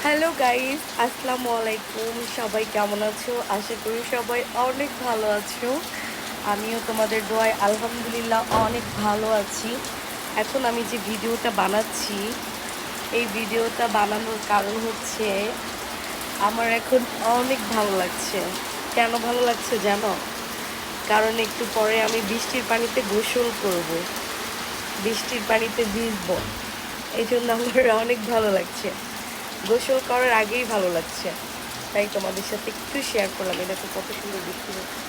Hello guys, আসসালামু আলাইকুম। সবাই কেমন আছো? আশা করি সবাই অনেক ভালো আছো। আমিও তোমাদের দোয়ায় আলহামদুলিল্লাহ অনেক ভালো আছি। এখন আমি যে ভিডিওটা বানাচ্ছি, এই ভিডিওটা বানানোর কারণ হচ্ছে আমার এখন অনেক ভালো লাগছে। কেন ভালো লাগছে জানো? কারণ একটু পরে আমি বৃষ্টির পানিতে গোসল করব, বৃষ্টির পানিতে ভিজবো। এই জন্য আমার অনেক ভালো লাগছে। গোসল করার আগেই ভালো লাগছে, তাই তোমাদের সাথে একটু শেয়ার করলাম। এটা তো কত সুন্দর বৃষ্টি হচ্ছে।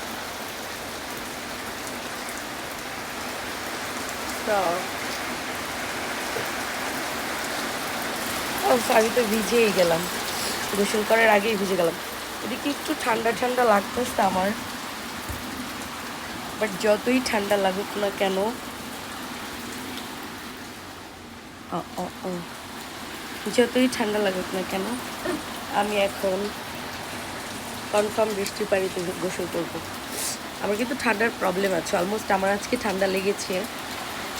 তো আমি তো ভিজেই গেলাম, গোসল করার আগেই ভিজে গেলাম। এদিকে একটু ঠান্ডা ঠান্ডা লাগতেছে আমার, বাট যতই ঠান্ডা লাগুক না কেন, অ, অ, অ, যতই ঠান্ডা লাগুক না কেন, আমি এখন কনফার্ম বৃষ্টির পানিতে গোসল করব। আমার কিন্তু ঠান্ডার প্রবলেম আছে, অলমোস্ট আমার আজকে ঠান্ডা লেগেছে।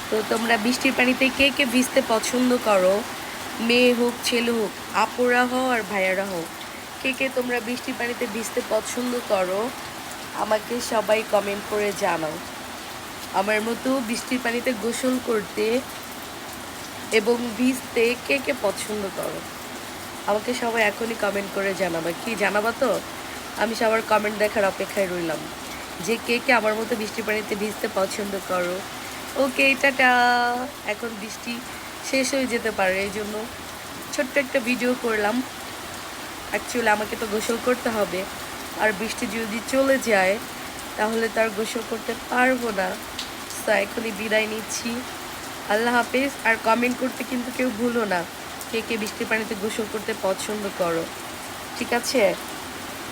তো তোমরা বৃষ্টির পানিতে কে কে ভিজতে পছন্দ করো? মেয়ে হোক ছেলে হোক, আপুরা হও আর ভাইয়ারা হোক, কে কে তোমরা বৃষ্টির পানিতে ভিজতে পছন্দ করো? আমাকে সবাই কমেন্ট করে জানাও। আমার মতো বৃষ্টির পানিতে গোসল করতে এবং ভিজতে কে কে পছন্দ করো? আমাকে সবাই এখনই কমেন্ট করে জানাবা। কি জানাবা তো? আমি সবার কমেন্ট দেখার অপেক্ষায় রইলাম, যে কে কে আমার মতো বৃষ্টির পানিতে ভিজতে পছন্দ করো। ওকে, টাটা। এখন বৃষ্টি শেষ হয়ে যেতে পারে, এই জন্য ছোট্ট একটা ভিডিও করলাম। অ্যাকচুয়ালি আমাকে তো গোসল করতে হবে, আর বৃষ্টি যদি চলে যায় তাহলে তো আর গোসল করতে পারবো না। তো এখনই বিদায় নিচ্ছি। আল্লাহ হাফেজ। আর কমেন্ট করতে কিন্তু কেউ ভুলো না, কে কে বৃষ্টির পানিতে গোসল করতে পছন্দ করো। ঠিক আছে?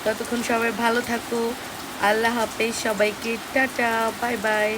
ততক্ষণ সবাই ভালো থাকো। আল্লাহ হাফেজ সবাইকে, টাটা, বাই বাই।